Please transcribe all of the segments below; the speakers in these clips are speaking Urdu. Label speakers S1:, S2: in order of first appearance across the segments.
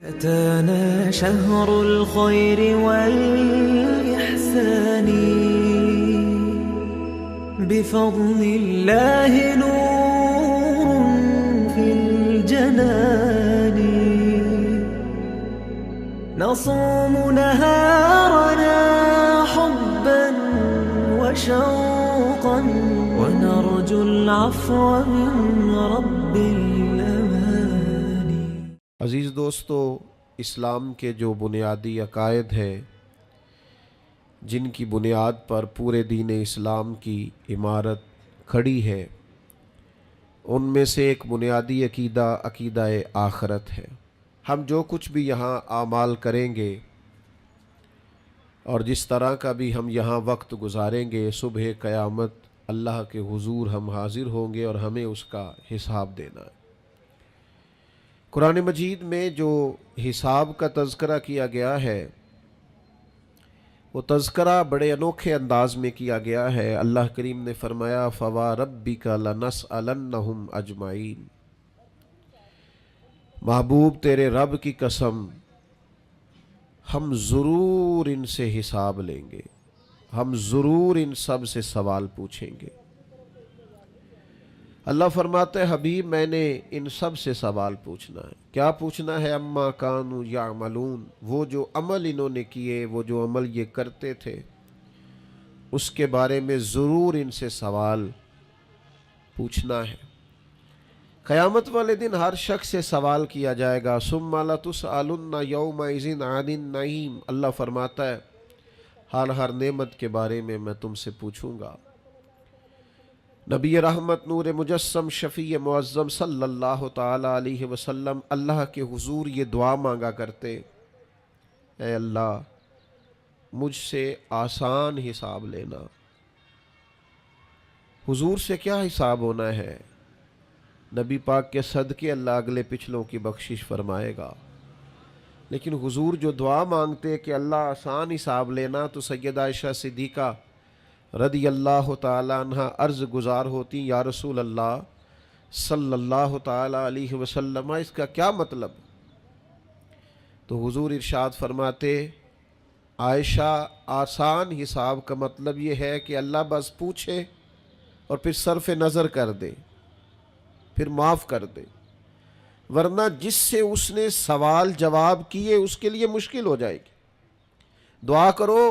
S1: أتانا شهر الخير والإحسان بفضل الله نور في الجنان نصوم نهارنا حبا وشوقا ونرجو العفو من رب الأمان.
S2: عزیز دوستو، اسلام کے جو بنیادی عقائد ہیں جن کی بنیاد پر پورے دین اسلام کی عمارت کھڑی ہے، ان میں سے ایک بنیادی عقیدہ آخرت ہے۔ ہم جو کچھ بھی یہاں اعمال کریں گے اور جس طرح کا بھی ہم یہاں وقت گزاریں گے، صبح قیامت اللہ کے حضور ہم حاضر ہوں گے اور ہمیں اس کا حساب دینا ہے۔ قرآن مجید میں جو حساب کا تذکرہ کیا گیا ہے، وہ تذکرہ بڑے انوکھے انداز میں کیا گیا ہے۔ اللہ کریم نے فرمایا فَوَرَبِّكَ لَنَسْأَلَنَّهُمْ أَجْمَعِينَ، محبوب تیرے رب کی قسم، ہم ضرور ان سے حساب لیں گے، ہم ضرور ان سب سے سوال پوچھیں گے۔ اللہ فرماتے ہیں حبیب میں نے ان سب سے سوال پوچھنا ہے۔ کیا پوچھنا ہے؟ اما کانوا یعملون، وہ جو عمل انہوں نے کیے، وہ جو عمل یہ کرتے تھے، اس کے بارے میں ضرور ان سے سوال پوچھنا ہے۔ قیامت والے دن ہر شخص سے سوال کیا جائے گا۔ ثم لتسألن یومئذ عن النعیم، اللہ فرماتا ہے ہر نعمت کے بارے میں میں تم سے پوچھوں گا۔ نبی رحمت نور مجسم شفیع معظم صلی اللہ تعالی علیہ وسلم اللہ کے حضور یہ دعا مانگا کرتے، اے اللہ مجھ سے آسان حساب لینا۔ حضور سے کیا حساب ہونا ہے؟ نبی پاک کے صدقے اللہ اگلے پچھلوں کی بخشش فرمائے گا، لیکن حضور جو دعا مانگتے کہ اللہ آسان حساب لینا، تو سیدہ عائشہ صدیقہ رضی اللہ تعالی عنہ عرض گزار ہوتی، یا رسول اللہ صلی اللہ تعالی علیہ وسلم اس کا کیا مطلب؟ تو حضور ارشاد فرماتے عائشہ آسان حساب کا مطلب یہ ہے کہ اللہ بس پوچھے اور پھر صرف نظر کر دے، پھر معاف کر دے، ورنہ جس سے اس نے سوال جواب کیے اس کے لیے مشکل ہو جائے گی۔ دعا کرو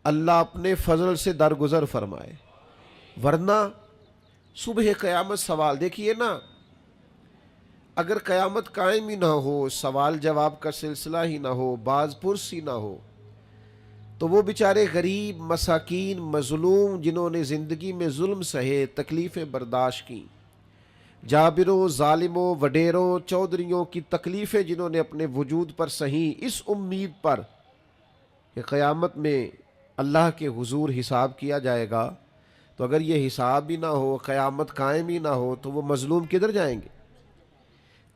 S2: اللہ اپنے فضل سے درگزر فرمائے، ورنہ صبح قیامت سوال دیکھیے نا، اگر قیامت قائم ہی نہ ہو، سوال جواب کا سلسلہ ہی نہ ہو، باز پرس ہی نہ ہو، تو وہ بیچارے غریب، مساکین، مظلوم جنہوں نے زندگی میں ظلم سہے، تکلیفیں برداشت کی، جابروں، ظالموں، وڈیروں، چودھریوں کی تکلیفیں جنہوں نے اپنے وجود پر سہیں، اس امید پر کہ قیامت میں اللہ کے حضور حساب کیا جائے گا، تو اگر یہ حساب بھی نہ ہو، قیامت قائم ہی نہ ہو، تو وہ مظلوم کدھر جائیں گے؟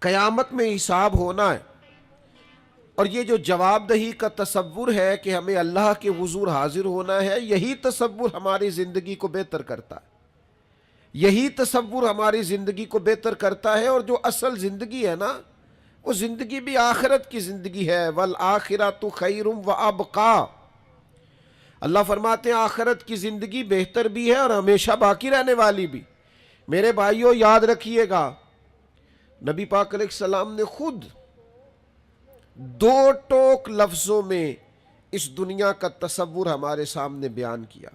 S2: قیامت میں حساب ہونا ہے، اور یہ جو جواب دہی کا تصور ہے کہ ہمیں اللہ کے حضور حاضر ہونا ہے، یہی تصور ہماری زندگی کو بہتر کرتا ہے، یہی تصور ہماری زندگی کو بہتر کرتا ہے۔ اور جو اصل زندگی ہے نا، وہ زندگی بھی آخرت کی زندگی ہے، وَالْآخِرَةُ خَيْرٌ وَأَبْقَىٰ۔ اللہ فرماتے ہیں آخرت کی زندگی بہتر بھی ہے اور ہمیشہ باقی رہنے والی بھی۔ میرے بھائیوں یاد رکھیے گا، نبی پاک علیہ السلام نے خود 2 ٹوک لفظوں میں اس دنیا کا تصور ہمارے سامنے بیان کیا۔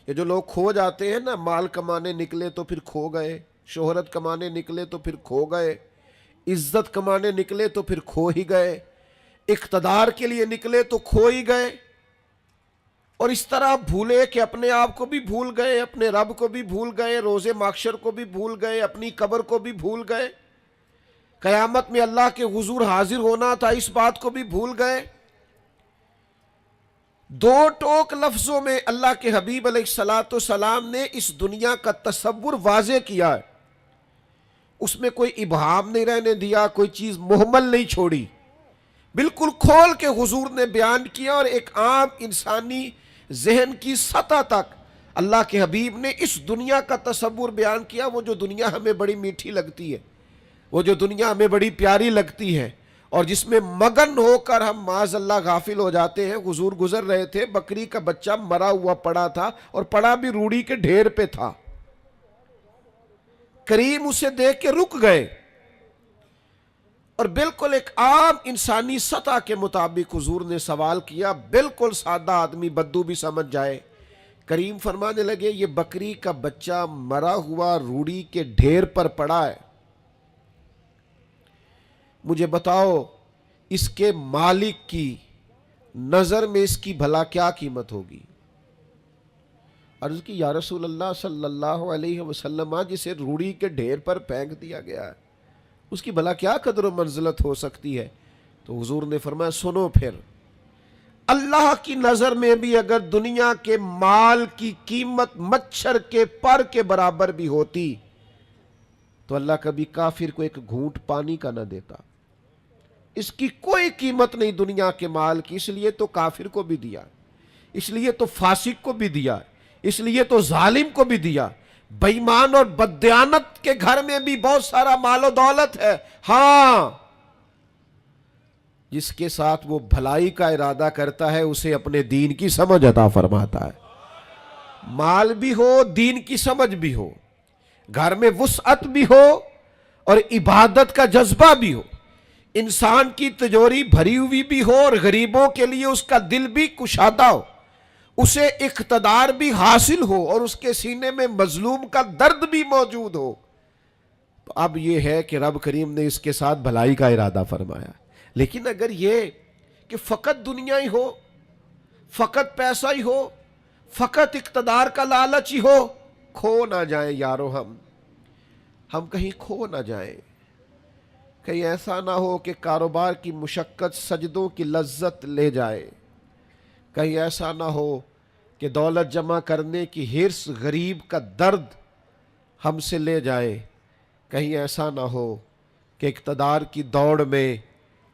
S2: یہ جو لوگ کھو جاتے ہیں نا، مال کمانے نکلے تو پھر کھو گئے، شہرت کمانے نکلے تو پھر کھو گئے، عزت کمانے نکلے تو پھر کھو ہی گئے، اقتدار کے لیے نکلے تو کھو ہی گئے، اور اس طرح بھولے کہ اپنے آپ کو بھی بھول گئے، اپنے رب کو بھی بھول گئے، روز محشر کو بھی بھول گئے، اپنی قبر کو بھی بھول گئے، قیامت میں اللہ کے حضور حاضر ہونا تھا اس بات کو بھی بھول گئے۔ 2 ٹوک لفظوں میں اللہ کے حبیب علیہ السلام نے اس دنیا کا تصور واضح کیا ہے، اس میں کوئی ابہام نہیں رہنے دیا، کوئی چیز مہمل نہیں چھوڑی، بالکل کھول کے حضور نے بیان کیا، اور ایک عام انسانی ذہن کی سطح تک اللہ کے حبیب نے اس دنیا کا تصور بیان کیا، وہ جو دنیا ہمیں بڑی میٹھی لگتی ہے، وہ جو دنیا ہمیں بڑی پیاری لگتی ہے اور جس میں مگن ہو کر ہم معاذ اللہ غافل ہو جاتے ہیں. حضور گزر رہے تھے, بکری کا بچہ مرا ہوا پڑا تھا اور پڑا بھی روڑی کے ڈھیر پہ تھا. کریم اسے دیکھ کے رک گئے اور بالکل ایک عام انسانی سطح کے مطابق حضور نے سوال کیا, بالکل سادہ آدمی بدو بھی سمجھ جائے. کریم فرمانے لگے یہ بکری کا بچہ مرا ہوا روڑی کے ڈھیر پر پڑا ہے, مجھے بتاؤ اس کے مالک کی نظر میں اس کی بھلا کیا قیمت ہوگی؟ عرض کی یا رسول اللہ صلی اللہ علیہ وسلم, جسے روڑی کے ڈھیر پر پھینک دیا گیا ہے اس کی بھلا کیا قدر و منزلت ہو سکتی ہے؟ تو حضور نے فرمایا سنو پھر, اللہ کی نظر میں بھی اگر دنیا کے مال کی قیمت مچھر کے پر کے برابر بھی ہوتی تو اللہ کبھی کافر کو ایک گھونٹ پانی کا نہ دیتا. اس کی کوئی قیمت نہیں دنیا کے مال کی, اس لیے تو کافر کو بھی دیا, اس لیے تو فاسق کو بھی دیا, اس لیے تو ظالم کو بھی دیا. بے ایمان اور بددیانت کے گھر میں بھی بہت سارا مال و دولت ہے, ہاں جس کے ساتھ وہ بھلائی کا ارادہ کرتا ہے اسے اپنے دین کی سمجھ عطا فرماتا ہے. مال بھی ہو, دین کی سمجھ بھی ہو, گھر میں وسعت بھی ہو اور عبادت کا جذبہ بھی ہو, انسان کی تجوری بھری ہوئی بھی ہو اور غریبوں کے لیے اس کا دل بھی کشادہ ہو, اسے اقتدار بھی حاصل ہو اور اس کے سینے میں مظلوم کا درد بھی موجود ہو, تو اب یہ ہے کہ رب کریم نے اس کے ساتھ بھلائی کا ارادہ فرمایا. لیکن اگر یہ کہ فقط دنیا ہی ہو, فقط پیسہ ہی ہو, فقط اقتدار کا لالچ ہی ہو, کھو نہ جائیں یارو, ہم کہیں کھو نہ جائیں. کہیں ایسا نہ ہو کہ کاروبار کی مشقت سجدوں کی لذت لے جائے, کہیں ایسا نہ ہو کہ دولت جمع کرنے کی حرص غریب کا درد ہم سے لے جائے, کہیں ایسا نہ ہو کہ اقتدار کی دوڑ میں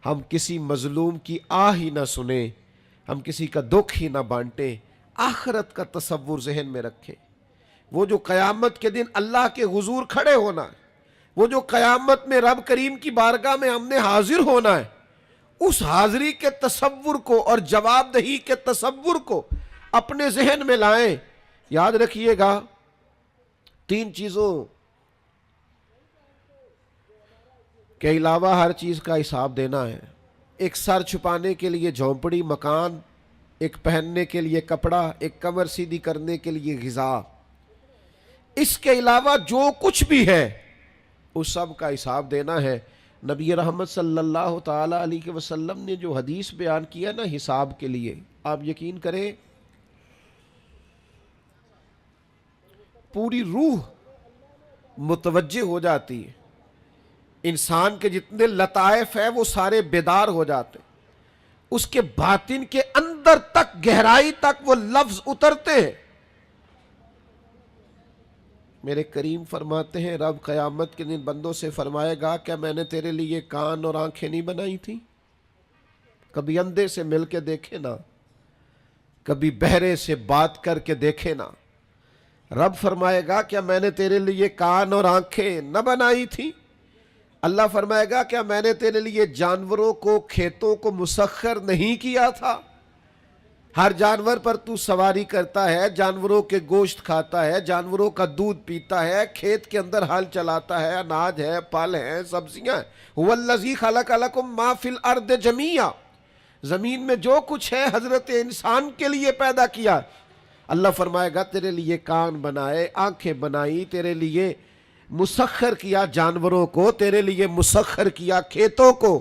S2: ہم کسی مظلوم کی آہ ہی نہ سنیں, ہم کسی کا دکھ ہی نہ بانٹیں. آخرت کا تصور ذہن میں رکھیں. وہ جو قیامت کے دن اللہ کے حضور کھڑے ہونا ہے, وہ جو قیامت میں رب کریم کی بارگاہ میں ہم نے حاضر ہونا ہے, اس حاضری کے تصور کو اور جواب دہی کے تصور کو اپنے ذہن میں لائیں. یاد رکھیے گا 3 چیزوں کے علاوہ ہر چیز کا حساب دینا ہے. ایک سر چھپانے کے لیے جھونپڑی مکان, ایک پہننے کے لیے کپڑا, ایک کمر سیدھی کرنے کے لیے غذا. اس کے علاوہ جو کچھ بھی ہے اس سب کا حساب دینا ہے. نبی رحمت صلی اللہ تعالی علیہ وسلم نے جو حدیث بیان کیا نا حساب کے لیے, آپ یقین کریں پوری روح متوجہ ہو جاتی ہے. انسان کے جتنے لطائف ہیں وہ سارے بیدار ہو جاتے, اس کے باطن کے اندر تک گہرائی تک وہ لفظ اترتے ہیں. میرے کریم فرماتے ہیں رب قیامت کے دن بندوں سے فرمائے گا کیا میں نے تیرے لیے کان اور آنکھیں نہیں بنائی تھی؟ کبھی اندھے سے مل کے دیکھے نا, کبھی بہرے سے بات کر کے دیکھے نا. رب فرمائے گا کیا میں نے تیرے لیے کان اور آنکھیں نہ بنائی تھی؟ اللہ فرمائے گا کیا میں نے تیرے لیے جانوروں کو کھیتوں کو مسخر نہیں کیا تھا؟ ہر جانور پر تو سواری کرتا ہے, جانوروں کے گوشت کھاتا ہے, جانوروں کا دودھ پیتا ہے, کھیت کے اندر ہل چلاتا ہے, اناج ہے, پھل ہیں, سبزیاں ہیں. هو الذی خلق لکم ما فی الارض جمیعا, زمین میں جو کچھ ہے حضرت انسان کے لیے پیدا کیا. اللہ فرمائے گا تیرے لیے کان بنائے, آنکھیں بنائی, تیرے لیے مسخر کیا جانوروں کو, تیرے لیے مسخر کیا کھیتوں کو.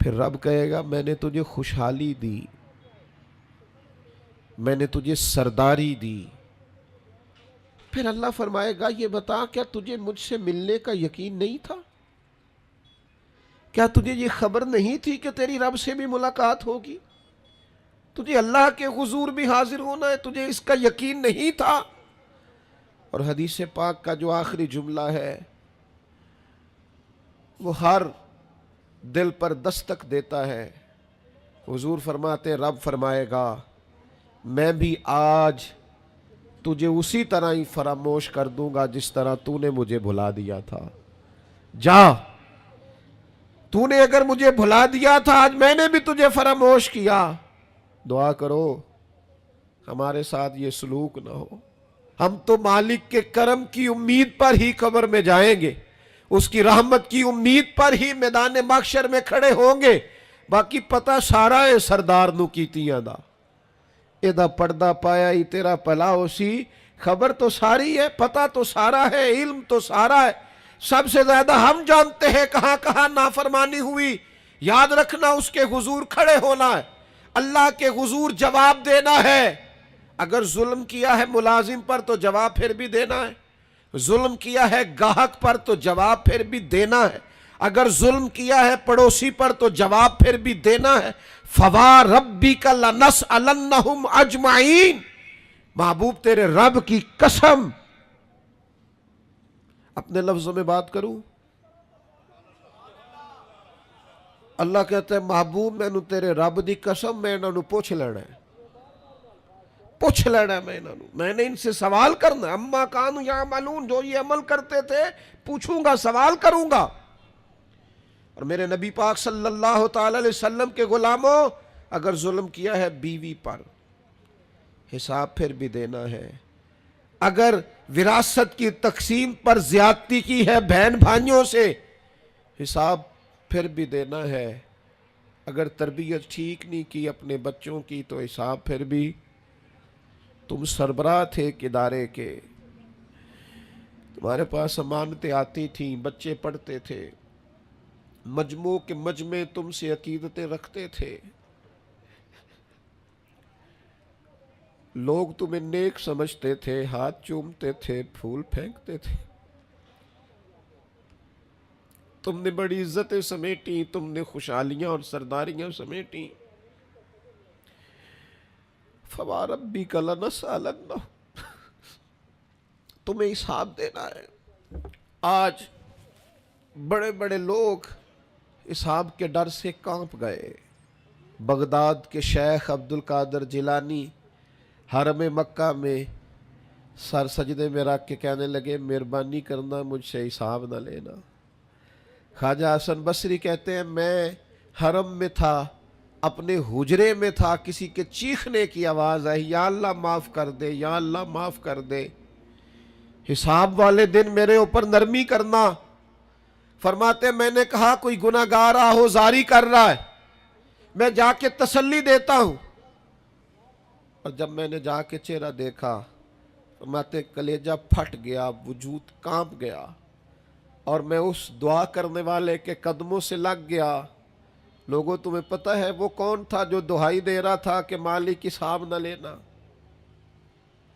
S2: پھر رب کہے گا میں نے تجھے خوشحالی دی, میں نے تجھے سرداری دی. پھر اللہ فرمائے گا یہ بتا کیا تجھے مجھ سے ملنے کا یقین نہیں تھا؟ کیا تجھے یہ خبر نہیں تھی کہ تیری رب سے بھی ملاقات ہوگی؟ تجھے اللہ کے حضور بھی حاضر ہونا ہے, تجھے اس کا یقین نہیں تھا؟ اور حدیث پاک کا جو آخری جملہ ہے وہ ہر دل پر دستک دیتا ہے. حضور فرماتے رب فرمائے گا میں بھی آج تجھے اسی طرح ہی فراموش کر دوں گا جس طرح تو نے مجھے بھلا دیا تھا. جا، تو نے اگر مجھے بھلا دیا تھا آج میں نے بھی تجھے فراموش کیا. دعا کرو ہمارے ساتھ یہ سلوک نہ ہو. ہم تو مالک کے کرم کی امید پر ہی قبر میں جائیں گے، اس کی رحمت کی امید پر ہی میدان محشر میں کھڑے ہوں گے. باقی پتہ سارا ہے سردار نو کیتیاں دا، ایدہ پردہ پایا ہی تیرا پلا ہو سی. خبر تو ساری ہے، پتہ تو سارا ہے، علم تو سارا ہے. سب سے زیادہ ہم جانتے ہیں کہاں کہاں نافرمانی ہوئی. یاد رکھنا اس کے حضور کھڑے ہونا ہے، اللہ کے حضور جواب دینا ہے. اگر ظلم کیا ہے ملازم پر تو جواب پھر بھی دینا ہے، ظلم کیا ہے گاہک پر تو جواب پھر بھی دینا ہے، اگر ظلم کیا ہے پڑوسی پر تو جواب پھر بھی دینا ہے. فَوَرَبِّكَ لَنَسْأَلَنَّهُمْ أَجْمَعِينَ. محبوب تیرے رب کی قسم، اپنے لفظوں میں بات کروں، اللہ کہتا ہے محبوب میں تیرے رب دی قسم میں انہوں پوچھ لینا ہے، پوچھ لینا ہے میں نے ان سے سوال کرنا ہے. اما کانوا یعملون، جو یہ عمل کرتے تھے پوچھوں گا، سوال کروں گا. اور میرے نبی پاک صلی اللہ تعالی علیہ وسلم کے غلاموں، اگر ظلم کیا ہے بیوی پر حساب پھر بھی دینا ہے، اگر وراثت کی تقسیم پر زیادتی کی ہے بہن بھائیوں سے حساب پھر بھی دینا ہے، اگر تربیت ٹھیک نہیں کی اپنے بچوں کی تو حساب پھر بھی. تم سربراہ تھے ایک ادارے کے، تمہارے پاس امانتیں آتی تھیں، بچے پڑھتے تھے، مجموع کے مجمع تم سے عقیدتیں رکھتے تھے، لوگ تمہیں نیک سمجھتے تھے، ہاتھ چومتے تھے، پھول پھینکتے تھے. تم نے بڑی عزتیں سمیٹی، تم نے خوشحالیاں اور سرداریاں سمیٹی. فَوَرَبِّكَ لَنَسْأَلَنَّهُمْ، تمہیں حساب دینا ہے. آج بڑے بڑے لوگ حساب کے ڈر سے کانپ گئے. بغداد کے شیخ عبد القادر جیلانی حرم مکہ میں سر سجدے میں رکھ کے کہنے لگے مہربانی کرنا مجھ سے حساب نہ لینا. خواجہ حسن بصری کہتے ہیں میں حرم میں تھا، اپنے حجرے میں تھا، کسی کے چیخنے کی آواز آئی، یا اللہ معاف کر دے، یا اللہ معاف کر دے، حساب والے دن میرے اوپر نرمی کرنا. فرماتے میں نے کہا کوئی گناہگار آہوزاری کر رہا ہے، میں جا کے تسلی دیتا ہوں. اور جب میں نے جا کے چہرہ دیکھا فرماتے کلیجہ پھٹ گیا، وجود کانپ گیا، اور میں اس دعا کرنے والے کے قدموں سے لگ گیا. لوگوں تمہیں پتہ ہے وہ کون تھا جو دہائی دے رہا تھا کہ مالک حساب نہ لینا؟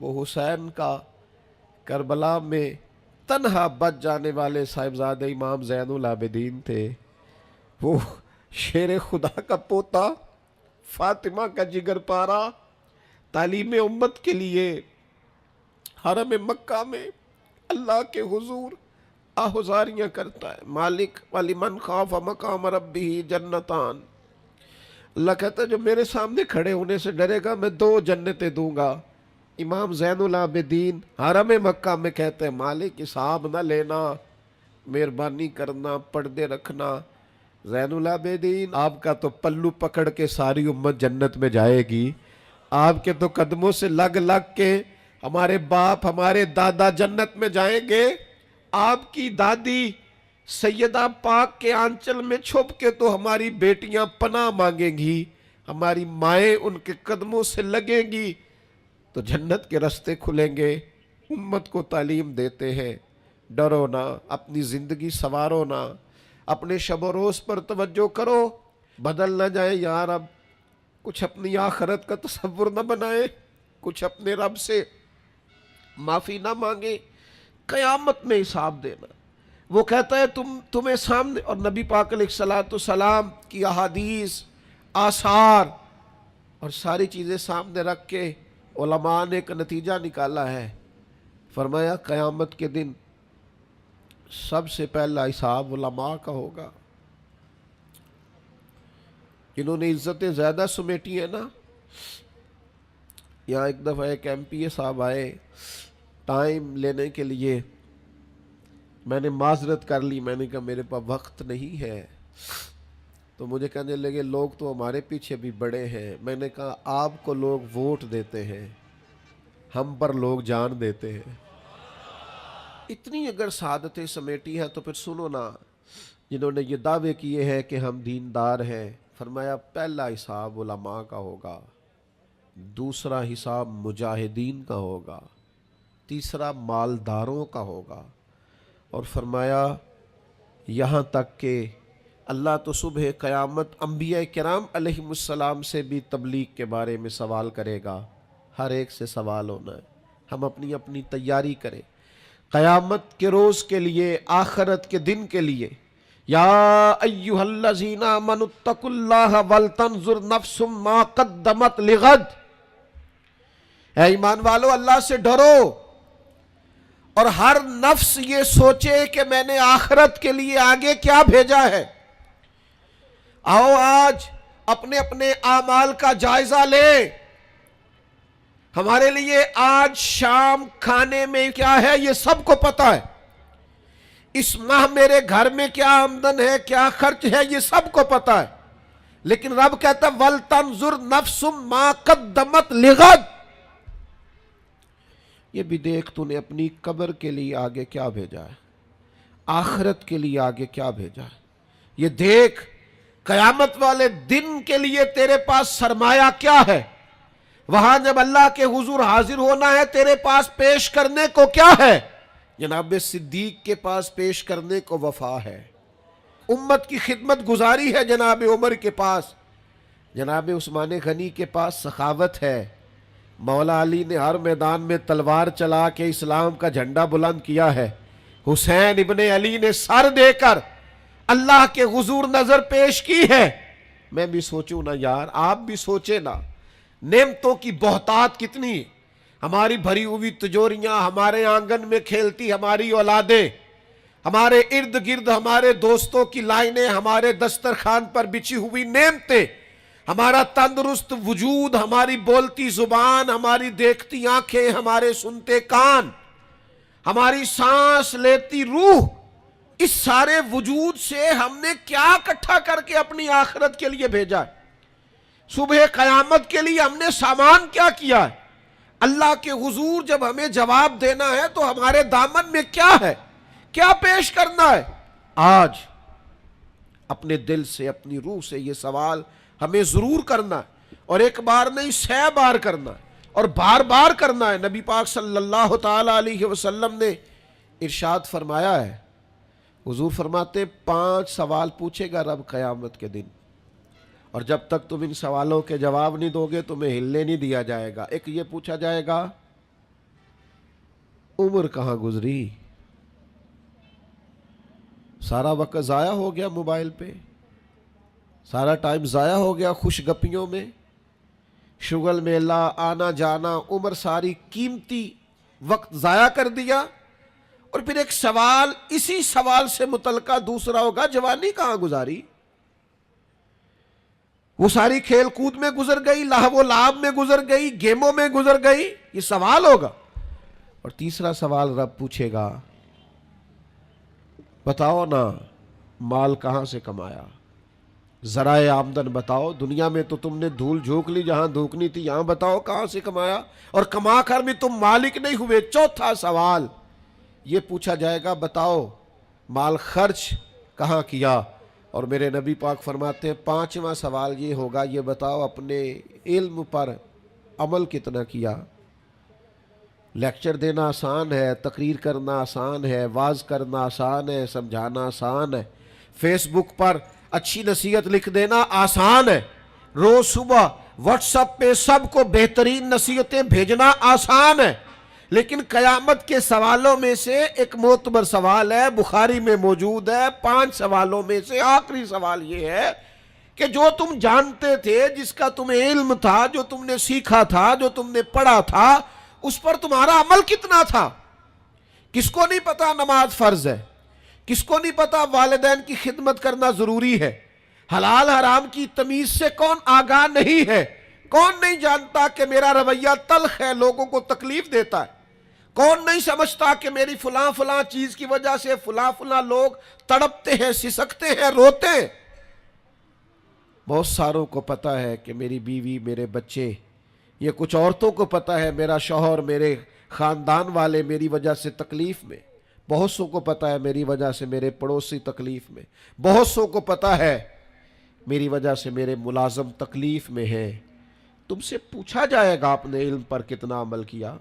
S2: وہ حسین کا کربلا میں تنہا بچ جانے والے صاحبزادہ امام زین العابدین تھے. وہ شیر خدا کا پوتا، فاطمہ کا جگر پارا، تعلیم امت کے لیے حرم مکہ میں اللہ کے حضور آہوزاریاں کرتا ہے. مالک وَلِمَنْ خَافَ مَقَامَ رَبِّهِ جنتان. اللہ کہتا ہے جو میرے سامنے کھڑے ہونے سے ڈرے گا میں 2 جنتیں دوں گا. امام زین العابدین حرم مکہ میں کہتے ہیں مالک حساب نہ لینا، مہربانی کرنا، پردے رکھنا. زین العابدین آپ کا تو پلو پکڑ کے ساری امت جنت میں جائے گی، آپ کے تو قدموں سے لگ لگ کے ہمارے باپ ہمارے دادا جنت میں جائیں گے. آپ کی دادی سیدہ پاک کے آنچل میں چھپ کے تو ہماری بیٹیاں پناہ مانگیں گی، ہماری مائیں ان کے قدموں سے لگیں گی، تو جنت کے رستے کھلیں گے. امت کو تعلیم دیتے ہیں ڈرو نہ، اپنی زندگی سنوارو نہ، اپنے شب و روز پر توجہ کرو، بدل نہ جائے یار. اب کچھ اپنی آخرت کا تصور نہ بنائے، کچھ اپنے رب سے معافی نہ مانگے. قیامت میں حساب دینا. وہ کہتا ہے تمہیں سامنے، اور نبی پاک علیہ السلام کی احادیث، آثار اور ساری چیزیں سامنے رکھ کے علماء نے ایک نتیجہ نکالا ہے. فرمایا قیامت کے دن سب سے پہلا حساب علماء کا ہوگا. جنہوں نے عزتیں زیادہ سمیٹی ہیں نا. یہاں ایک دفعہ ایک ایم پی اے صاحب آئے ٹائم لینے کے لیے. میں نے معذرت کر لی، میں نے کہا میرے پاس وقت نہیں ہے. تو مجھے کہنے لگے لوگ تو ہمارے پیچھے بھی بڑے ہیں. میں نے کہا آپ کو لوگ ووٹ دیتے ہیں، ہم پر لوگ جان دیتے ہیں. اتنی اگر سعادتیں سمیٹی ہیں تو پھر سنو نا، جنہوں نے یہ دعوے کیے ہیں کہ ہم دیندار ہیں، فرمایا پہلا حساب علماء کا ہوگا، دوسرا حساب مجاہدین کا ہوگا، تیسرا مالداروں کا ہوگا، اور فرمایا یہاں تک کہ اللہ تو صبح قیامت انبیاء کرام علیہ السلام سے بھی تبلیغ کے بارے میں سوال کرے گا. ہر ایک سے سوال ہونا ہے. ہم اپنی اپنی تیاری کریں قیامت کے روز کے لیے، آخرت کے دن کے لیے. یا ایھا الذین آمنوا اتقوا اللہ ولتنظر نفس ما قدمت لغد. اے ایمان والو، اللہ سے ڈرو اور ہر نفس یہ سوچے کہ میں نے آخرت کے لیے آگے کیا بھیجا ہے. آؤ آج اپنے اپنے اعمال کا جائزہ لیں. ہمارے لیے آج شام کھانے میں کیا ہے یہ سب کو پتا ہے. اس ماہ میرے گھر میں کیا آمدن ہے، کیا خرچ ہے، یہ سب کو پتا ہے. لیکن رب کہتا ہے وَلْتَنْظُرْ نَفْسٌ مَا قَدَّمَتْ لِغَدٍ. یہ بھی دیکھ تو نے اپنی قبر کے لیے آگے کیا بھیجا ہے، آخرت کے لیے آگے کیا بھیجا ہے. یہ دیکھ قیامت والے دن کے لیے تیرے پاس سرمایہ کیا ہے. وہاں جب اللہ کے حضور حاضر ہونا ہے تیرے پاس پیش کرنے کو کیا ہے. جناب صدیق کے پاس پیش کرنے کو وفا ہے، امت کی خدمت گزاری ہے جناب عمر کے پاس، جناب عثمان غنی کے پاس سخاوت ہے. مولا علی نے ہر میدان میں تلوار چلا کے اسلام کا جھنڈا بلند کیا ہے. حسین ابن علی نے سر دے کر اللہ کے حضور نظر پیش کی ہے. میں بھی سوچوں نا یار، آپ بھی سوچے نا، نعمتوں کی بہتات کتنی. ہماری بھری ہوئی تجوریاں، ہمارے آنگن میں کھیلتی ہماری اولادیں، ہمارے ارد گرد ہمارے دوستوں کی لائنیں، ہمارے دسترخوان پر بچھی ہوئی نعمتیں، ہمارا تندرست وجود، ہماری بولتی زبان، ہماری دیکھتی آنکھیں، ہمارے سنتے کان، ہماری سانس لیتی روح. اس سارے وجود سے ہم نے کیا اکٹھا کر کے اپنی آخرت کے لیے بھیجا ہے. صبح قیامت کے لیے ہم نے سامان کیا کیا ہے. اللہ کے حضور جب ہمیں جواب دینا ہے تو ہمارے دامن میں کیا ہے، کیا پیش کرنا ہے. آج اپنے دل سے، اپنی روح سے یہ سوال ہمیں ضرور کرنا ہے، اور ایک بار نہیں 100 بار کرنا ہے، اور بار بار کرنا ہے. نبی پاک صلی اللہ تعالی علیہ وسلم نے ارشاد فرمایا ہے، حضور فرماتے 5 سوال پوچھے گا رب قیامت کے دن، اور جب تک تم ان سوالوں کے جواب نہیں دو گے تمہیں ہلنے نہیں دیا جائے گا. ایک یہ پوچھا جائے گا عمر کہاں گزری، سارا وقت ضائع ہو گیا موبائل پہ، سارا ٹائم ضائع ہو گیا خوش گپیوں میں، شغل میلہ، آنا جانا، عمر ساری قیمتی وقت ضائع کر دیا. اور پھر ایک سوال، اسی سوال سے متعلقہ دوسرا ہوگا جوانی کہاں گزاری، وہ ساری کھیل کود میں گزر گئی، لہو و لعب میں گزر گئی، گیموں میں گزر گئی. یہ سوال ہوگا. اور تیسرا سوال رب پوچھے گا بتاؤ نا مال کہاں سے کمایا، ذرائع آمدن بتاؤ. دنیا میں تو تم نے دھول جھونک لی، جہاں دھونکنی تھی یہاں بتاؤ کہاں سے کمایا، اور کما کر بھی تم مالک نہیں ہوئے. چوتھا سوال یہ پوچھا جائے گا بتاؤ مال خرچ کہاں کیا. اور میرے نبی پاک فرماتے ہیں 5واں سوال یہ ہوگا، یہ بتاؤ اپنے علم پر عمل کتنا کیا. لیکچر دینا آسان ہے، تقریر کرنا آسان ہے، واعظ کرنا آسان ہے، سمجھانا آسان ہے، فیس بک پر اچھی نصیحت لکھ دینا آسان ہے، روز صبح واٹس ایپ پہ سب کو بہترین نصیحتیں بھیجنا آسان ہے. لیکن قیامت کے سوالوں میں سے ایک معتبر سوال ہے، بخاری میں موجود ہے. 5 سوالوں میں سے آخری سوال یہ ہے کہ جو تم جانتے تھے، جس کا تمہیں علم تھا، جو تم نے سیکھا تھا، جو تم نے پڑھا تھا، اس پر تمہارا عمل کتنا تھا. کس کو نہیں پتا نماز فرض ہے، کس کو نہیں پتا والدین کی خدمت کرنا ضروری ہے، حلال حرام کی تمیز سے کون آگاہ نہیں ہے، کون نہیں جانتا کہ میرا رویہ تلخ ہے، لوگوں کو تکلیف دیتا ہے، کون نہیں سمجھتا کہ میری فلاں فلاں چیز کی وجہ سے فلاں فلاں لوگ تڑپتے ہیں، سسکتے ہیں، روتے ہیں؟ بہت ساروں کو پتہ ہے کہ میری بیوی، میرے بچے، یہ کچھ عورتوں کو پتہ ہے میرا شوہر، میرے خاندان والے میری وجہ سے تکلیف میں، بہت سو کو پتہ ہے میری وجہ سے میرے پڑوسی تکلیف میں، بہت سو کو پتہ ہے میری وجہ سے میرے ملازم تکلیف میں ہیں۔ تم سے پوچھا جائے گا آپ نے علم پر کتنا عمل کیا؟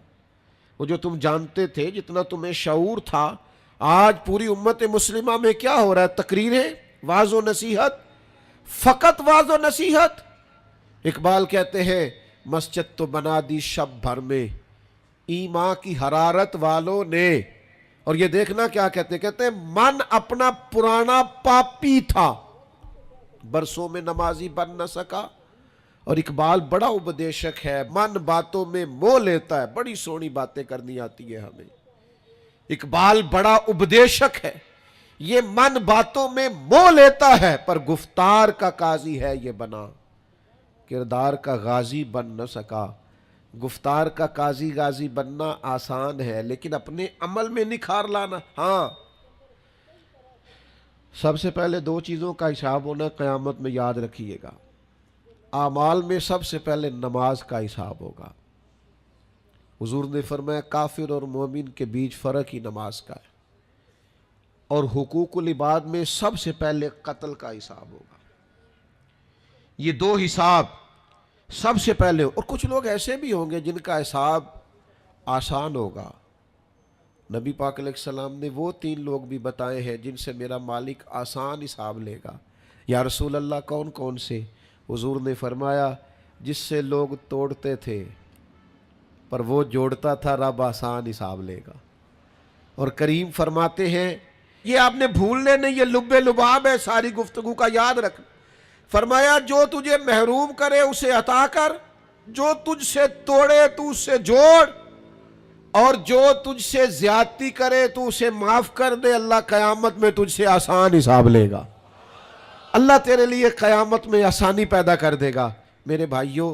S2: وہ جو تم جانتے تھے، جتنا تمہیں شعور تھا، آج پوری امت مسلمہ میں کیا ہو رہا ہے؟ تقریریں، واعظ و نصیحت، فقط واعظ و نصیحت۔ اقبال کہتے ہیں مسجد تو بنا دی شب بھر میں ایمان کی حرارت والوں نے، اور یہ دیکھنا کیا کہتے ہیں من اپنا پرانا پاپی تھا، برسوں میں نمازی بن نہ سکا۔ اور اقبال بڑا اپدیشک ہے، من باتوں میں موہ لیتا ہے، بڑی سونی باتیں کرنی آتی ہے ہمیں۔ اقبال بڑا اپدیشک ہے، یہ من باتوں میں موہ لیتا ہے، پر گفتار کا قاضی ہے یہ بنا، کردار کا غازی بن نہ سکا۔ گفتار کا قاضی غازی بننا آسان ہے، لیکن اپنے عمل میں نکھار لانا، ہاں۔ سب سے پہلے دو چیزوں کا حساب ہونا قیامت میں، یاد رکھیے گا۔ اعمال میں سب سے پہلے نماز کا حساب ہوگا۔ حضور نے فرمایا کافر اور مومن کے بیچ فرق ہی نماز کا ہے۔ اور حقوق العباد میں سب سے پہلے قتل کا حساب ہوگا۔ یہ دو حساب سب سے پہلے، اور کچھ لوگ ایسے بھی ہوں گے جن کا حساب آسان ہوگا۔ نبی پاک علیہ السلام نے وہ 3 لوگ بھی بتائے ہیں جن سے میرا مالک آسان حساب لے گا۔ یا رسول اللہ کون کون سے؟ حضور نے فرمایا جس سے لوگ توڑتے تھے پر وہ جوڑتا تھا، رب آسان حساب لے گا۔ اور کریم فرماتے ہیں، یہ آپ نے بھولنے نہیں، یہ لب لباب ہے ساری گفتگو کا، یاد رکھ۔ فرمایا جو تجھے محروم کرے اسے عطا کر، جو تجھ سے توڑے تو اس سے جوڑ، اور جو تجھ سے زیادتی کرے تو اسے معاف کر دے۔ اللہ قیامت میں تجھ سے آسان حساب لے گا، اللہ تیرے لیے قیامت میں آسانی پیدا کر دے گا۔ میرے بھائیوں،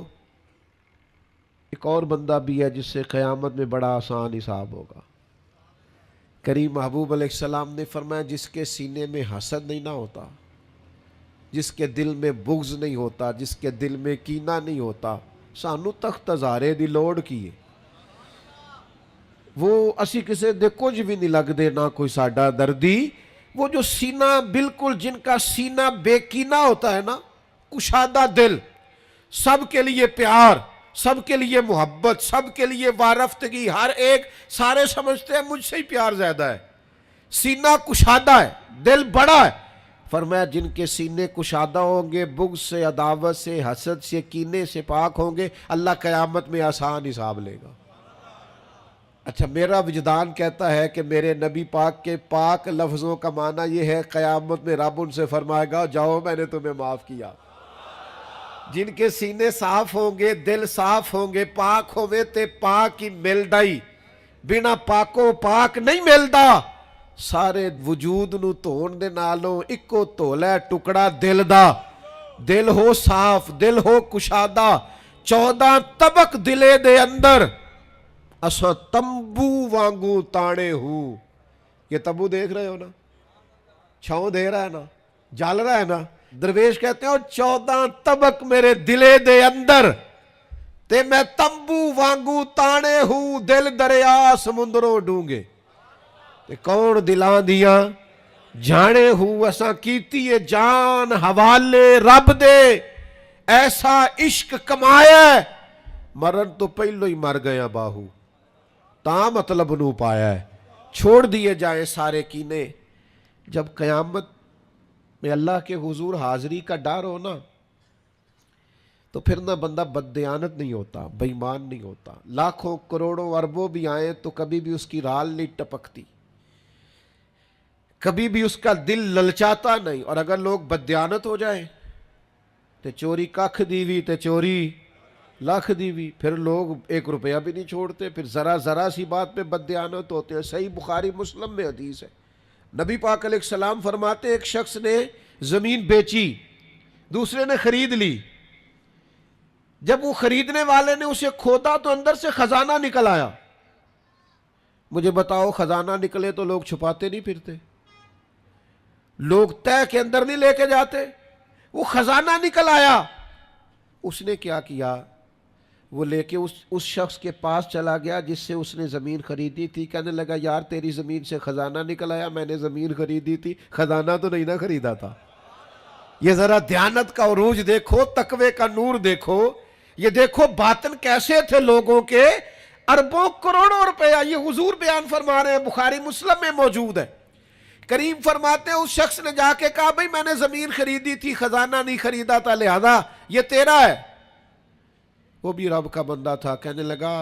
S2: ایک اور بندہ بھی ہے جس سے قیامت میں بڑا آسان حساب ہوگا۔ کریم محبوب علیہ السلام نے فرمایا جس کے سینے میں حسد نہیں نہ ہوتا، جس کے دل میں بغض نہیں ہوتا، جس کے دل میں کینہ نہیں ہوتا، سانو تخت ہزارے دی لوڑ کیے، وہ اسی کسے دے کچھ بھی نہیں لگ دے، نہ کوئی ساڈا دردی۔ وہ جو سینہ بالکل، جن کا سینہ بے کینہ ہوتا ہے نا، کشادہ دل، سب کے لیے پیار، سب کے لیے محبت، سب کے لیے وارفتگی، ہر ایک، سارے سمجھتے ہیں مجھ سے ہی پیار زیادہ ہے، سینہ کشادہ ہے، دل بڑا ہے۔ فرمایا جن کے سینے کشادہ ہوں گے، بغض سے، عداوت سے، حسد سے، کینے سے پاک ہوں گے، اللہ قیامت میں آسان حساب لے گا۔ اچھا، میرا وجدان کہتا ہے کہ میرے نبی پاک کے پاک لفظوں کا معنی یہ ہے قیامت میں رب ان سے فرمائے گا جاؤ میں نے تمہیں معاف کیا۔ جن کے سینے صاف ہوں گے، دل صاف ہوں گے، پاک ہوئے تے پاک ہی مل ڈائی، بنا پاکوں پاک نہیں ملدا۔ سارے وجود نو دھون دے نالوں اکو دھولا ٹکڑا دل دا، دل ہو صاف، دل ہو کشادہ، 14 طبق دلے دے اندر اسا تمبو وانگو تانے ہوں۔ یہ تمبو دیکھ رہے ہو نا، چھاؤں دے رہا ہے نا، جل رہا ہے نا، درویش کہتے ہیں 14 طبق میرے دلے دے اندر تے میں تمبو وانگو تانے ہوں، دل دریا سمندروں ڈونگے تے کون دلان دیاں جانے ہوں، اسا کیتی ہے جان حوالے رب دے، ایسا عشق کمایا ہے مرن تو پہلو ہی مر گیا باہو، تا مطلب نو پایا ہے، چھوڑ دیے جائیں سارے کینے۔ جب قیامت میں اللہ کے حضور حاضری کا ڈر ہو نا، تو پھر نہ بندہ بددیانت نہیں ہوتا، بے ایمان نہیں ہوتا، لاکھوں کروڑوں اربوں بھی آئیں تو کبھی بھی اس کی رال نہیں ٹپکتی، کبھی بھی اس کا دل للچاتا نہیں۔ اور اگر لوگ بددیانت ہو جائیں تو چوری ککھ دیوی تے چوری لاکھ دیوی، پھر لوگ 1 روپیہ بھی نہیں چھوڑتے، پھر ذرا سی بات پہ بددیانت ہوتے ہیں۔ صحیح بخاری مسلم میں حدیث ہے، نبی پاک علیہ السلام فرماتے ایک شخص نے زمین بیچی، دوسرے نے خرید لی، جب وہ خریدنے والے نے اسے کھودا تو اندر سے خزانہ نکل آیا، مجھے بتاؤ خزانہ نکلے تو لوگ چھپاتے نہیں پھرتے، لوگ تہ کے اندر نہیں لے کے جاتے، وہ خزانہ نکل آیا۔ اس نے کیا کیا، وہ لے کے اس شخص کے پاس چلا گیا جس سے اس نے زمین خریدی تھی، کہنے لگا یار تیری زمین سے خزانہ نکل آیا، میں نے زمین خریدی تھی، خزانہ تو نہیں نہ خریدا تھا۔ یہ ذرا دیانت کا عروج دیکھو، تقوی کا نور دیکھو، یہ دیکھو باطن کیسے تھے لوگوں کے، اربوں کروڑوں روپیہ یہ حضور بیان فرما رہے ہیں، بخاری مسلم میں موجود ہے۔ کریم فرماتے ہیں اس شخص نے جا کے کہا بھئی میں نے زمین خریدی تھی، خزانہ نہیں خریدا تھا، لہذا یہ تیرا ہے۔ وہ بھی رب کا بندہ تھا، کہنے لگا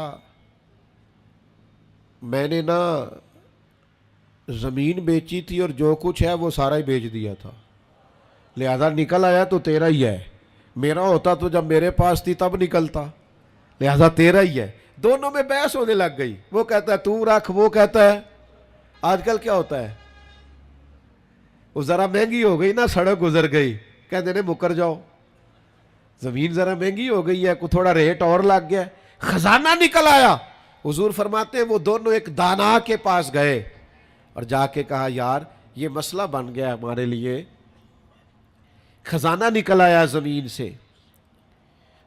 S2: میں نے نا زمین بیچی تھی اور جو کچھ ہے وہ سارا ہی بیچ دیا تھا، لہذا نکل آیا تو تیرا ہی ہے، میرا ہوتا تو جب میرے پاس تھی تب نکلتا، لہذا تیرا ہی ہے۔ دونوں میں بحث ہونے لگ گئی، وہ کہتا ہے تو رکھ، وہ کہتا ہے آج کل کیا ہوتا ہے، وہ ذرا مہنگی ہو گئی نا، سڑک گزر گئی، کہتے ہیں مکر جاؤ، زمین ذرا مہنگی ہو گئی ہے، کوئی تھوڑا ریٹ اور لگ گیا، خزانہ نکل آیا۔ حضور فرماتے ہیں وہ دونوں ایک دانا کے پاس گئے اور جا کے کہا یار یہ مسئلہ بن گیا ہمارے لیے، خزانہ نکل آیا زمین سے،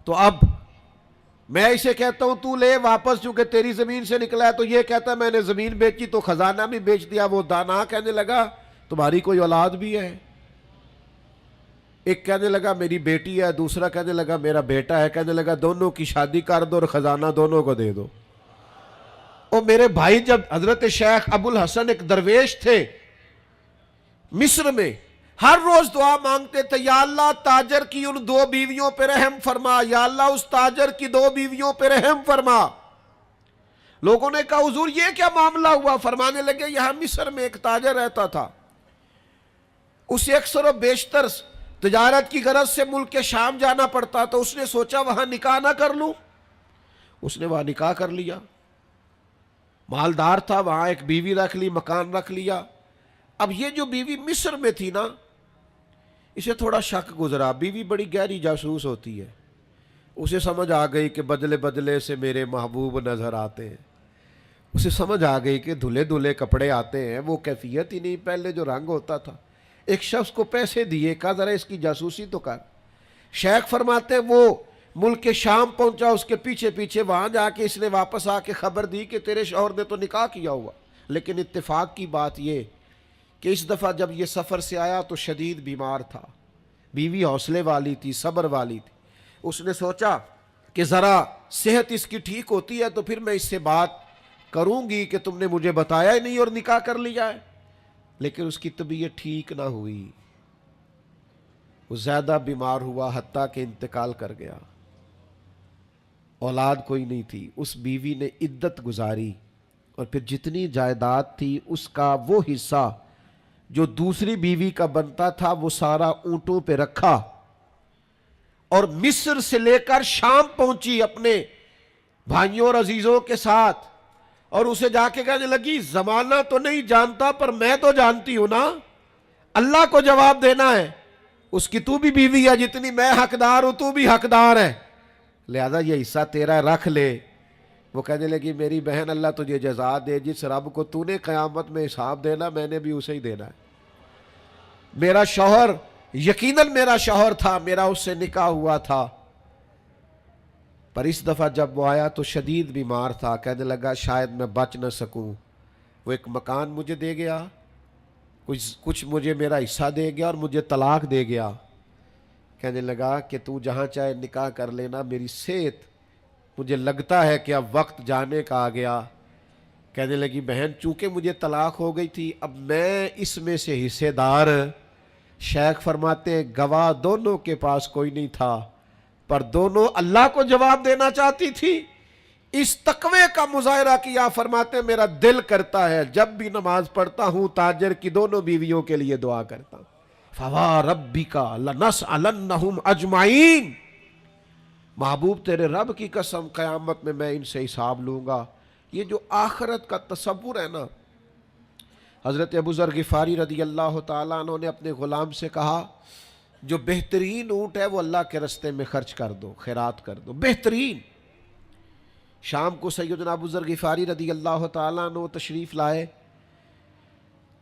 S2: تو اب میں اسے کہتا ہوں تو لے واپس، چونکہ تیری زمین سے نکلا ہے، تو یہ کہتا ہے میں نے زمین بیچی تو خزانہ بھی بیچ دیا۔ وہ دانا کہنے لگا تمہاری کوئی اولاد بھی ہے؟ ایک کہنے لگا میری بیٹی ہے، دوسرا کہنے لگا میرا بیٹا ہے، کہنے لگا دونوں کی شادی کر دو اور خزانہ دونوں کو دے دو۔ اور میرے بھائی جب حضرت شیخ ابو الحسن ایک درویش تھے مصر میں، ہر روز دعا مانگتے تھے یا اللہ تاجر کی ان 2 بیویوں پہ رحم فرما، یا اللہ اس تاجر کی 2 بیویوں پہ رحم فرما۔ لوگوں نے کہا حضور یہ کیا معاملہ ہوا؟ فرمانے لگے یہاں مصر میں ایک تاجر رہتا تھا، اسے اکثر و بیشتر تجارت کی غرض سے ملک شام جانا پڑتا، تو اس نے سوچا وہاں نکاح نہ کر لوں، اس نے وہاں نکاح کر لیا، مالدار تھا، وہاں ایک بیوی رکھ لی، مکان رکھ لیا۔ اب یہ جو بیوی مصر میں تھی نا، اسے تھوڑا شک گزرا، بیوی بڑی گہری جاسوس ہوتی ہے، اسے سمجھ آ گئی کہ بدلے بدلے سے میرے محبوب نظر آتے ہیں، اسے سمجھ آ گئی کہ دھلے دھلے کپڑے آتے ہیں، وہ کیفیت ہی نہیں پہلے جو رنگ ہوتا تھا۔ ایک شخص کو پیسے دیے، کہا ذرا اس کی جاسوسی تو کر۔ شیخ فرماتے ہیں وہ ملک شام پہنچا، اس کے پیچھے پیچھے وہاں جا کے اس نے واپس آ کے خبر دی کہ تیرے شوہر نے تو نکاح کیا ہوا، لیکن اتفاق کی بات یہ کہ اس دفعہ جب یہ سفر سے آیا تو شدید بیمار تھا، بیوی حوصلے والی تھی، صبر والی تھی۔ اس نے سوچا کہ ذرا صحت اس کی ٹھیک ہوتی ہے تو پھر میں اس سے بات کروں گی کہ تم نے مجھے بتایا ہی نہیں اور نکاح کر لیا ہے، لیکن اس کی طبیعت ٹھیک نہ ہوئی، وہ زیادہ بیمار ہوا حتیٰ کہ انتقال کر گیا، اولاد کوئی نہیں تھی۔ اس بیوی نے عدت گزاری اور پھر جتنی جائیداد تھی اس کا وہ حصہ جو دوسری بیوی کا بنتا تھا وہ سارا اونٹوں پہ رکھا اور مصر سے لے کر شام پہنچی اپنے بھائیوں اور عزیزوں کے ساتھ، اور اسے جا کے کہنے لگی زمانہ تو نہیں جانتا پر میں تو جانتی ہوں نا، اللہ کو جواب دینا ہے، اس کی تو بھی بیوی ہے، جتنی میں حقدار ہوں تو بھی حقدار ہے، لہذا یہ حصہ تیرا رکھ لے۔ وہ کہنے لگی میری بہن اللہ تجھے جزا دے، جس رب کو تو نے قیامت میں حساب دینا میں نے بھی اسے ہی دینا ہے۔ میرا شوہر یقیناً میرا شوہر تھا، میرا اس سے نکاح ہوا تھا، پر اس دفعہ جب وہ آیا تو شدید بیمار تھا، کہنے لگا شاید میں بچ نہ سکوں۔ وہ ایک مکان مجھے دے گیا، کچھ مجھے میرا حصہ دے گیا اور مجھے طلاق دے گیا۔ کہنے لگا کہ تو جہاں چاہے نکاح کر لینا، میری صحت مجھے لگتا ہے کہ اب وقت جانے کا آ گیا۔ کہنے لگی بہن چونکہ مجھے طلاق ہو گئی تھی اب میں اس میں سے حصے دار، شیخ فرماتے ہیں گواہ دونوں کے پاس کوئی نہیں تھا پر دونوں اللہ کو جواب دینا چاہتی تھی۔ اس تقوی کا مظاہرہ کیا، فرماتے ہیں میرا دل کرتا ہے جب بھی نماز پڑھتا ہوں تاجر کی دونوں بیویوں کے لیے دعا کرتا ہوں، فَوَرَبِّكَ لَنَسْأَلَنَّهُمْ أَجْمَعِينَ، محبوب تیرے رب کی قسم قیامت میں ان سے حساب لوں گا۔ یہ جو آخرت کا تصور ہے نا، حضرت ابو ذر غفاری رضی اللہ تعالیٰ عنہ نے اپنے غلام سے کہا جو بہترین اونٹ ہے وہ اللہ کے رستے میں خرچ کر دو، خیرات کر دو، بہترین۔ شام کو سیدنا ابو ذر غفاری رضی اللہ تعالیٰ عنہ تشریف لائے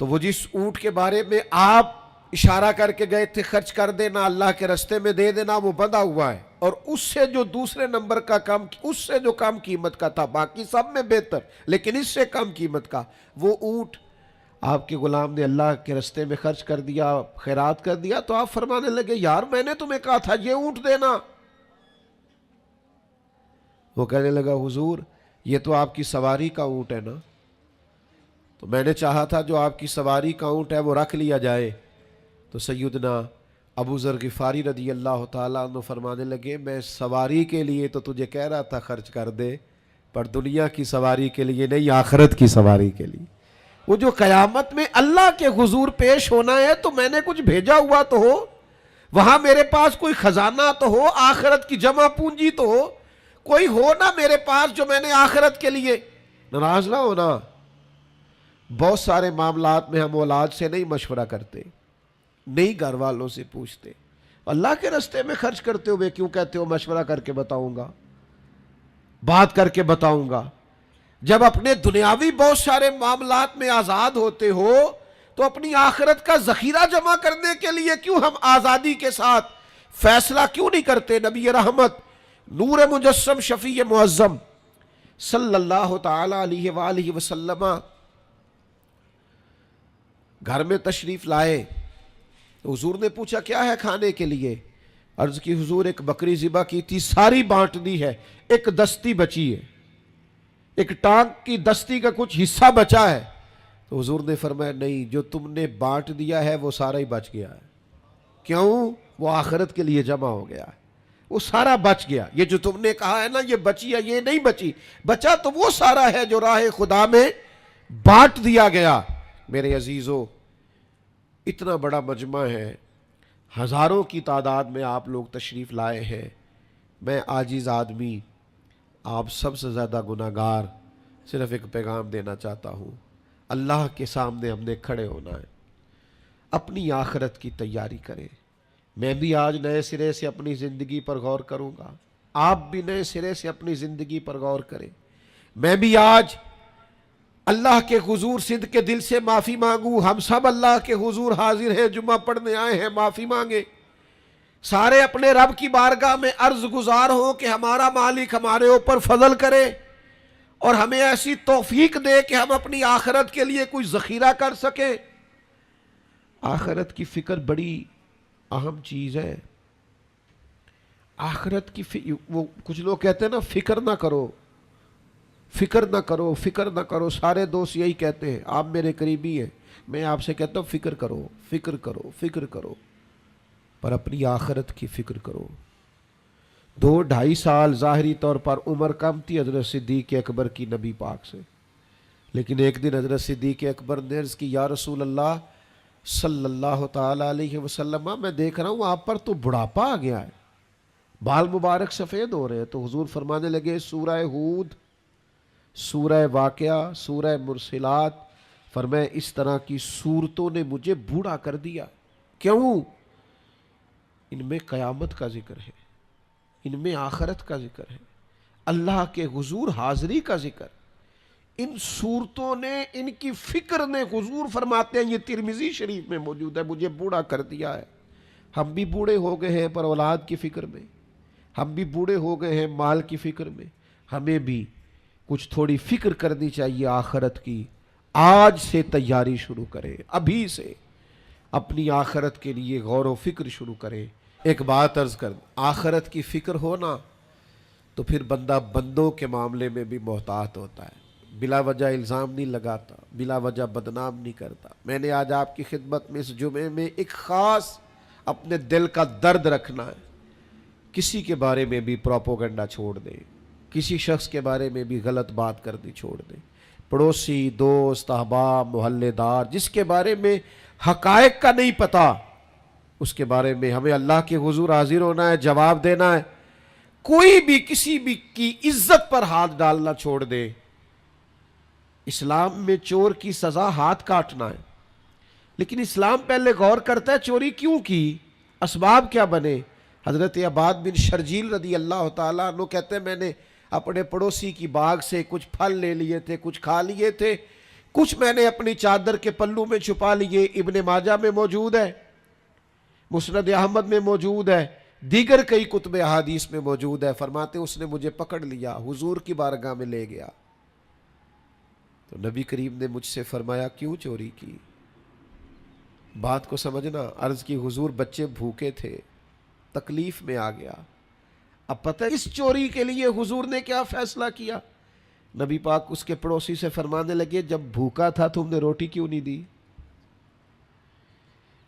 S2: تو وہ جس اونٹ کے بارے میں آپ اشارہ کر کے گئے تھے خرچ کر دینا، اللہ کے رستے میں دے دینا، وہ بندھا ہوا ہے، اور اس سے جو دوسرے نمبر کا کم، اس سے جو کم قیمت کا تھا، باقی سب میں بہتر لیکن اس سے کم قیمت کا، وہ اونٹ آپ کے غلام نے اللہ کے رستے میں خرچ کر دیا، خیرات کر دیا۔ تو آپ فرمانے لگے یار میں نے تمہیں کہا تھا یہ اونٹ دینا۔ وہ کہنے لگا حضور یہ تو آپ کی سواری کا اونٹ ہے نا، تو میں نے چاہا تھا جو آپ کی سواری کا اونٹ ہے وہ رکھ لیا جائے۔ تو سیدنا ابو ذر غفاری رضی اللہ تعالیٰ عنہ فرمانے لگے میں سواری کے لیے تو تجھے کہہ رہا تھا خرچ کر دے، پر دنیا کی سواری کے لیے نہیں، آخرت کی سواری کے لیے۔ وہ جو قیامت میں اللہ کے حضور پیش ہونا ہے تو میں نے کچھ بھیجا ہوا تو ہو، وہاں میرے پاس کوئی خزانہ تو ہو، آخرت کی جمع پونجی تو ہو، کوئی ہو نا میرے پاس جو میں نے آخرت کے لیے۔ ناراض نہ ہونا، بہت سارے معاملات میں ہم اولاد سے نہیں مشورہ کرتے، نہیں گھر والوں سے پوچھتے، اللہ کے راستے میں خرچ کرتے ہوئے کیوں کہتے ہو مشورہ کر کے بتاؤں گا، بات کر کے بتاؤں گا؟ جب اپنے دنیاوی بہت سارے معاملات میں آزاد ہوتے ہو تو اپنی آخرت کا ذخیرہ جمع کرنے کے لیے کیوں ہم آزادی کے ساتھ فیصلہ کیوں نہیں کرتے؟ نبی رحمت نور مجسم شفیع معظم صلی اللہ تعالی علیہ وآلہ وسلم گھر میں تشریف لائے، حضور نے پوچھا کیا ہے کھانے کے لیے؟ عرض کی حضور ایک بکری ذبح کی تھی، ساری بانٹ دی ہے، ایک دستی بچی ہے، ایک ٹانگ کی دستی کا کچھ حصہ بچا ہے۔ تو حضور نے فرمایا نہیں، جو تم نے بانٹ دیا ہے وہ سارا ہی بچ گیا ہے۔ کیوں؟ وہ آخرت کے لیے جمع ہو گیا ہے، وہ سارا بچ گیا۔ یہ جو تم نے کہا ہے نا یہ بچی ہے، یہ نہیں بچی، بچا تو وہ سارا ہے جو راہ خدا میں بانٹ دیا گیا۔ میرے عزیزو، اتنا بڑا مجمع ہے، ہزاروں کی تعداد میں آپ لوگ تشریف لائے ہیں، میں عاجز آدمی، آپ سب سے زیادہ گناہگار، صرف ایک پیغام دینا چاہتا ہوں، اللہ کے سامنے ہم نے کھڑے ہونا ہے، اپنی آخرت کی تیاری کریں۔ میں بھی آج نئے سرے سے اپنی زندگی پر غور کروں گا، آپ بھی نئے سرے سے اپنی زندگی پر غور کریں۔ میں بھی آج اللہ کے حضور صدق کے دل سے معافی مانگوں، ہم سب اللہ کے حضور حاضر ہیں، جمعہ پڑھنے آئے ہیں، معافی مانگے، سارے اپنے رب کی بارگاہ میں عرض گزار ہوں کہ ہمارا مالک ہمارے اوپر فضل کرے اور ہمیں ایسی توفیق دے کہ ہم اپنی آخرت کے لیے کوئی ذخیرہ کر سکیں۔ آخرت کی فکر بڑی اہم چیز ہے۔ آخرت کی وہ کچھ لوگ کہتے ہیں نا فکر نہ کرو، فکر نہ کرو، فکر نہ کرو، سارے دوست یہی کہتے ہیں، آپ میرے قریبی ہیں، میں آپ سے کہتا ہوں فکر کرو، فکر کرو، فکر کرو، پر اپنی آخرت کی فکر کرو۔ 2-2.5 سال ظاہری طور پر عمر کم تھی حضرت صدیق اکبر کی نبی پاک سے، لیکن ایک دن حضرت صدیق اکبر نے عرض کی یا رسول اللہ صلی اللہ تعالی علیہ وسلم، میں دیکھ رہا ہوں آپ پر تو بڑھاپا آ گیا ہے، بال مبارک سفید ہو رہے ہیں۔ تو حضور فرمانے لگے سورہ ہود، سورہ واقعہ، سورہ مرسلات، فرمایا اس طرح کی صورتوں نے مجھے بوڑھا کر دیا۔ کیوں؟ ان میں قیامت کا ذکر ہے، ان میں آخرت کا ذکر ہے، اللہ کے حضور حاضری کا ذکر۔ ان صورتوں نے، ان کی فکر نے، حضور فرماتے ہیں، یہ ترمذی شریف میں موجود ہے، مجھے بوڑھا کر دیا ہے۔ ہم بھی بوڑھے ہو گئے ہیں پر اولاد کی فکر میں، ہم بھی بوڑھے ہو گئے ہیں مال کی فکر میں، ہمیں بھی کچھ تھوڑی فکر کرنی چاہیے آخرت کی۔ آج سے تیاری شروع کریں، ابھی سے اپنی آخرت کے لیے غور و فکر شروع کریں۔ ایک بات عرض کر، آخرت کی فکر ہونا تو پھر بندہ بندوں کے معاملے میں بھی محتاط ہوتا ہے، بلا وجہ الزام نہیں لگاتا، بلا وجہ بدنام نہیں کرتا۔ میں نے آج آپ کی خدمت میں اس جمعے میں ایک خاص اپنے دل کا درد رکھنا ہے، کسی کے بارے میں بھی پروپیگنڈا چھوڑ دیں، کسی شخص کے بارے میں بھی غلط بات کرنی چھوڑ دیں، پڑوسی، دوست، احباب، محلے دار، جس کے بارے میں حقائق کا نہیں پتہ، اس کے بارے میں ہمیں اللہ کے حضور حاضر ہونا ہے، جواب دینا ہے۔ کوئی بھی کسی بھی کی عزت پر ہاتھ ڈالنا چھوڑ دے۔ اسلام میں چور کی سزا ہاتھ کاٹنا ہے، لیکن اسلام پہلے غور کرتا ہے چوری کیوں کی، اسباب کیا بنے۔ حضرت عباد بن شرجیل رضی اللہ تعالیٰ عنہ کہتے ہیں میں نے اپنے پڑوسی کی باغ سے کچھ پھل لے لیے تھے، کچھ کھا لیے تھے، کچھ میں نے اپنی چادر کے پلو میں چھپا لیے۔ ابن ماجہ میں موجود ہے، مسند احمد میں موجود ہے، دیگر کئی کتب احادیث میں موجود ہے۔ فرماتے اس نے مجھے پکڑ لیا، حضور کی بارگاہ میں لے گیا، تو نبی کریم نے مجھ سے فرمایا کیوں چوری کی؟ بات کو سمجھنا۔ عرض کی حضور بچے بھوکے تھے، تکلیف میں آ گیا۔ اب پتہ اس چوری کے لیے حضور نے کیا فیصلہ کیا؟ نبی پاک اس کے پڑوسی سے فرمانے لگے جب بھوکا تھا تم نے روٹی کیوں نہیں دی؟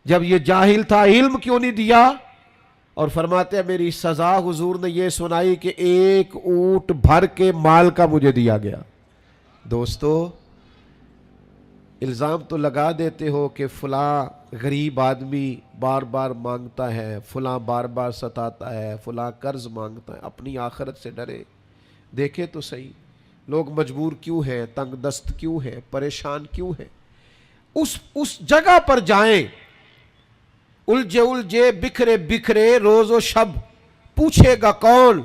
S2: جب یہ جاہل تھا علم کیوں نہیں دیا؟ اور فرماتے ہیں میری سزا حضور نے یہ سنائی کہ ایک اونٹ بھر کے مال کا مجھے دیا گیا۔ دوستو الزام تو لگا دیتے ہو کہ فلاں غریب آدمی بار بار مانگتا ہے، فلاں بار بار ستاتا ہے، فلاں قرض مانگتا ہے۔ اپنی آخرت سے ڈرے، دیکھے تو صحیح لوگ مجبور کیوں ہیں، تنگ دست کیوں ہیں، پریشان کیوں ہیں۔ اس جگہ پر جائیں، الجھے الجھے بکھرے بکھرے روز و شب، پوچھے گا کون؟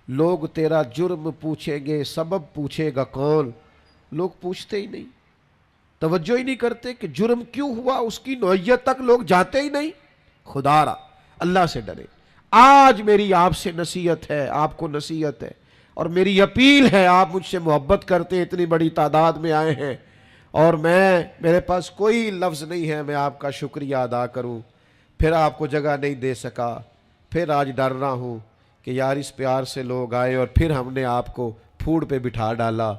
S2: لوگ تیرا جرم پوچھیں گے، سبب پوچھے گا کون؟ لوگ پوچھتے ہی نہیں، توجہ ہی نہیں کرتے کہ جرم کیوں ہوا، اس کی نوعیت تک لوگ جاتے ہی نہیں۔ خدا را اللہ سے ڈرے۔ آج میری آپ سے نصیحت ہے، آپ کو نصیحت ہے اور میری اپیل ہے، آپ مجھ سے محبت کرتے ہیں، اتنی بڑی تعداد میں آئے ہیں اور میرے پاس کوئی لفظ نہیں ہے میں آپ کا شکریہ ادا کروں، پھر آپ کو جگہ نہیں دے سکا، پھر آج ڈر رہا ہوں کہ یار اس پیار سے لوگ آئے اور پھر ہم نے آپ کو پھوڑ پہ بٹھا ڈالا۔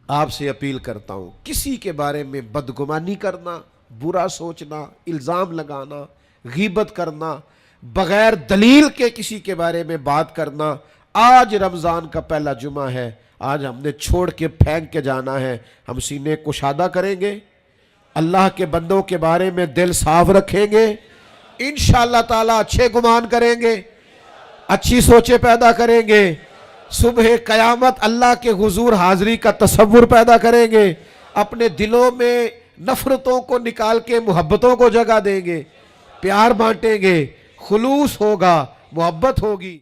S2: آپ سے اپیل کرتا ہوں کسی کے بارے میں بدگمانی کرنا، برا سوچنا، الزام لگانا، غیبت کرنا، بغیر دلیل کے کسی کے بارے میں بات کرنا، آج رمضان کا پہلا جمعہ ہے، آج ہم نے چھوڑ کے پھینک کے جانا ہے۔ ہم سینے کشادہ کریں گے، اللہ کے بندوں کے بارے میں دل صاف رکھیں گے، انشاءاللہ تعالی اچھے گمان کریں گے، اچھی سوچیں پیدا کریں گے، صبح قیامت اللہ کے حضور حاضری کا تصور پیدا کریں گے، اپنے دلوں میں نفرتوں کو نکال کے محبتوں کو جگہ دیں گے، پیار بانٹیں گے، خلوص ہوگا، محبت ہوگی۔